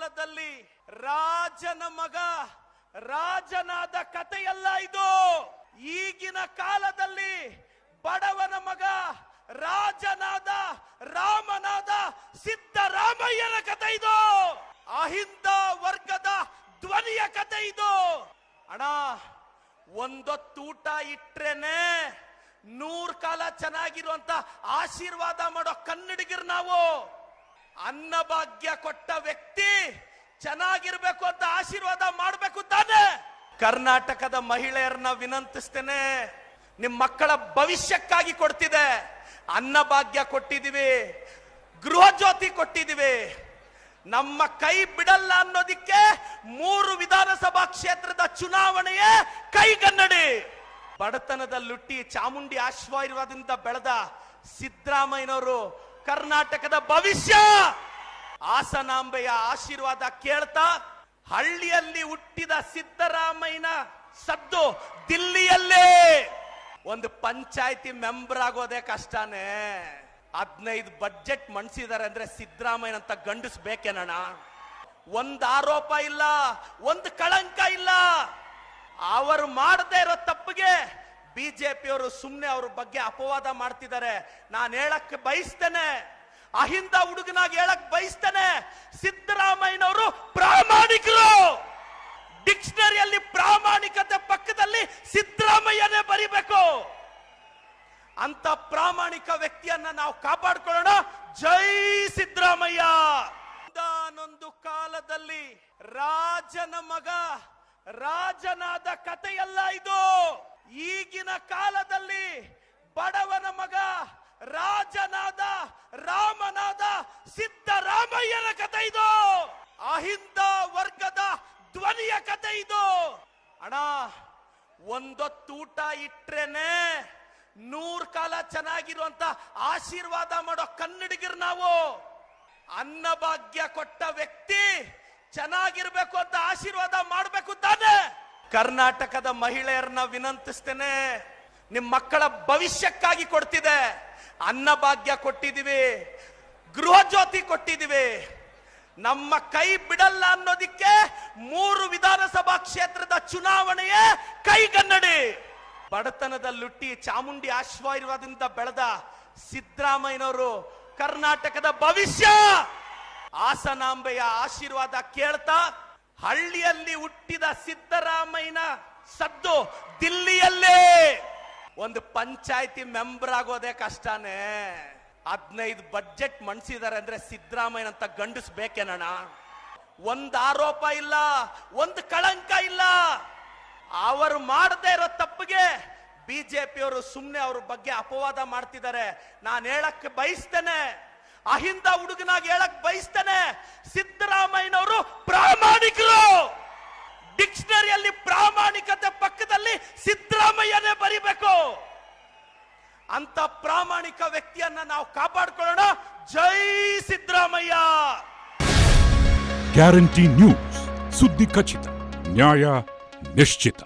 ಕಾಲದಲ್ಲಿ ರಾಜನ ಮಗ ರಾಜನಾದ ಕಥೆಯಲ್ಲ ಇದು. ಈಗಿನ ಕಾಲದಲ್ಲಿ ಬಡವನ ಮಗ ರಾಜನಾದ ರಾಮನಾದ ಸಿದ್ದರಾಮಯ್ಯನ ಕಥೆ ಇದು. ಅಹಿಂದ ವರ್ಗದ ಧ್ವನಿಯ ಕಥೆ ಇದು. ಅಣ್ಣ, ಒಂದೊತ್ತೂಟ ಇಟ್ರೇನೆ 100 ಕಾಲ ಚೆನ್ನಾಗಿರುವಂತ ಆಶೀರ್ವಾದ ಮಾಡೋ ಕನ್ನಡಿಗರು ನಾವು. ಅನ್ನಭಾಗ್ಯ ಕೊಟ್ಟ ವ್ಯಕ್ತಿ ಚೆನ್ನಾಗಿರ್ಬೇಕು ಅಂತ ಆಶೀರ್ವಾದ ಮಾಡಬೇಕು ತಾನೆ. ಕರ್ನಾಟಕದ ಮಹಿಳೆಯರನ್ನ ವಿನಂತಿಸ್ತೇನೆ, ನಿಮ್ ಮಕ್ಕಳ ಭವಿಷ್ಯಕ್ಕಾಗಿ ಕೊಡ್ತಿದೆ. ಅನ್ನಭಾಗ್ಯ ಕೊಟ್ಟಿದೀವಿ, ಗೃಹ ಜ್ಯೋತಿ ಕೊಟ್ಟಿದೀವಿ. ನಮ್ಮ ಕೈ ಬಿಡಲ್ಲ ಅನ್ನೋದಿಕ್ಕೆ 3 ವಿಧಾನಸಭಾ ಕ್ಷೇತ್ರದ ಚುನಾವಣೆಯೇ ಕೈಗನ್ನಡಿ. ಬಡತನದ ಲುಟ್ಟಿ ಚಾಮುಂಡಿ ಆಶೀರ್ವಾದದಿಂದ ಬೆಳೆದ ಸಿದ್ದರಾಮಯ್ಯನವರು ಕರ್ನಾಟಕದ ಭವಿಷ್ಯ. ಹಾಸನಾಂಬೆಯ ಆಶೀರ್ವಾದ ಕೇಳ್ತಾ ಹಳ್ಳಿಯಲ್ಲಿ ಹುಟ್ಟಿದ ಸಿದ್ದರಾಮಯ್ಯನ ಸದ್ದು ದಿಲ್ಲಿಯಲ್ಲೇ. ಒಂದು ಪಂಚಾಯತಿ ಮೆಂಬರ್ ಆಗೋದೇ ಕಷ್ಟನೇ. 15 ಬಡ್ಜೆಟ್ ಮಂಡಿಸಿದ್ದಾರೆ ಅಂದ್ರೆ ಸಿದ್ದರಾಮಯ್ಯನಂತ ಗಂಡಸ್ ಬೇಕೇನಣ್ಣ? ಒಂದು ಆರೋಪ ಇಲ್ಲ, ಒಂದು ಕಳಂಕ ಇಲ್ಲ. ಅವರು ಮಾಡದೇ ಇರೋ ತಪ್ಪಿಗೆ ಬಿಜೆಪಿಯವರು ಸುಮ್ಮನೆ ಅವ್ರ ಬಗ್ಗೆ ಅಪವಾದ ಮಾಡ್ತಿದ್ದಾರೆ. ನಾನು ಹೇಳಕ್ ಬಯಸ್ತೇನೆ, ಅಹಿಂದ ಹುಡುಗನಾಗಿ ಹೇಳಕ್ ಬಯಸ್ತೇನೆ, ಸಿದ್ದರಾಮಯ್ಯನವರು ಪ್ರಾಮಾಣಿಕರು. ಡಿಕ್ಷನರಿಯಲ್ಲಿ ಪ್ರಾಮಾಣಿಕತೆ ಪಕ್ಕದಲ್ಲಿ ಸಿದ್ದರಾಮಯ್ಯನೇ ಬರಿಬೇಕು. ಅಂತ ಪ್ರಾಮಾಣಿಕ ವ್ಯಕ್ತಿಯನ್ನ ನಾವು ಕಾಪಾಡ್ಕೊಳ್ಳೋಣ. ಜೈ ಸಿದ್ದರಾಮಯ್ಯ. ಒಂದಾನೊಂದು ಕಾಲದಲ್ಲಿ ರಾಜನ ಮಗ ರಾಜನಾದ ಕಥೆಯಲ್ಲ ಇದು. ಈಗಿನ ಕಾಲದಲ್ಲಿ ಬಡವನ ಮಗ ರಾಜನಾದ ರಾಮನಾದ ಸಿದ್ದರಾಮಯ್ಯನ ಕಥೆ ಇದು. ಅಹಿಂದ ವರ್ಗದ ಧ್ವನಿಯ ಕಥೆ ಇದು. ಅಣ್ಣ, ಒಂದೊತ್ತೂಟ ಇಟ್ರೇನೆ 100 ಕಾಲ ಚೆನ್ನಾಗಿರುವಂತ ಆಶೀರ್ವಾದ ಮಾಡೋ ಕನ್ನಡಿಗರು ನಾವು. ಅನ್ನಭಾಗ್ಯ ಕೊಟ್ಟ ವ್ಯಕ್ತಿ ಚೆನ್ನಾಗಿರ್ಬೇಕು ಅಂತ ಆಶೀರ್ವಾದ ಮಾಡಬೇಕು ತಾನೆ. ಕರ್ನಾಟಕದ ಮಹಿಳೆಯರನ್ನ ವಿನಂತಿಸ್ತೇನೆ, ನಿಮ್ ಮಕ್ಕಳ ಭವಿಷ್ಯಕ್ಕಾಗಿ ಕೊಡ್ತಿದೆ. ಅನ್ನಭಾಗ್ಯ ಕೊಟ್ಟಿದೀವಿ, ಗೃಹ ಜ್ಯೋತಿ ಕೊಟ್ಟಿದೀವಿ. ನಮ್ಮ ಕೈ ಬಿಡಲ್ಲ ಅನ್ನೋದಿಕ್ಕೆ 3 ವಿಧಾನಸಭಾ ಕ್ಷೇತ್ರದ ಚುನಾವಣೆಯೇ ಕೈಗನ್ನಡಿ. ಬಡತನದ ಲುಟ್ಟಿ ಚಾಮುಂಡಿ ಆಶೀರ್ವಾದದಿಂದ ಬೆಳೆದ ಸಿದ್ದರಾಮಯ್ಯನವರು ಕರ್ನಾಟಕದ ಭವಿಷ್ಯ. ಹಾಸನಾಂಬೆಯ ಆಶೀರ್ವಾದ ಕೇಳ್ತಾ ಹಳ್ಳಿಯಲ್ಲಿ ಹುಟ್ಟಿದ ಸಿದ್ದರಾಮಯ್ಯನ ಸದ್ದು ದಿಲ್ಲಿಯಲ್ಲೇ. ಒಂದು ಪಂಚಾಯತಿ ಮೆಂಬರ್ ಆಗೋದೇ ಕಷ್ಟನೇ. 15 ಬಡ್ಜೆಟ್ ಮಂಡಿಸಿದ್ದಾರೆ ಅಂದ್ರೆ ಸಿದ್ದರಾಮಯ್ಯನಂತ ಗಂಡಸ್ ಬೇಕೇನಣ್ಣ? ಒಂದು ಆರೋಪ ಇಲ್ಲ, ಒಂದು ಕಳಂಕ ಇಲ್ಲ. ಅವರು ಮಾಡದೇ ಇರೋ ತಪ್ಪಿಗೆ ಬಿಜೆಪಿಯವರು ಸುಮ್ಮನೆ ಅವ್ರ ಬಗ್ಗೆ ಅಪವಾದ ಮಾಡ್ತಿದ್ದಾರೆ. ನಾನು ಹೇಳಕ್ ಬಯಸ್ತೇನೆ, ಅಹಿಂದ ಹುಡುಗನಾಗಿ ಹೇಳಕ್ ಬಯಸ್ತೇನೆ, ಸಿದ್ದರಾಮಯ್ಯನವರು ಪ್ರಾಮಾಣಿಕರು. ಡಿಕ್ಷನರಿಯಲ್ಲಿ ಪ್ರಾಮಾಣಿಕತೆ ಪಕ್ಕದಲ್ಲಿ ಸಿದ್ದರಾಮಯ್ಯನೇ ಬರಿಬೇಕು. ಅಂತ ಪ್ರಾಮಾಣಿಕ ವ್ಯಕ್ತಿಯನ್ನ ನಾವು ಕಾಪಾಡ್ಕೊಳ್ಳೋಣ. ಜೈ ಸಿದ್ದರಾಮಯ್ಯ. ಗ್ಯಾರಂಟಿ ನ್ಯೂಸ್, ಸುದ್ದಿ ಖಚಿತ, ನ್ಯಾಯ ನಿಶ್ಚಿತ.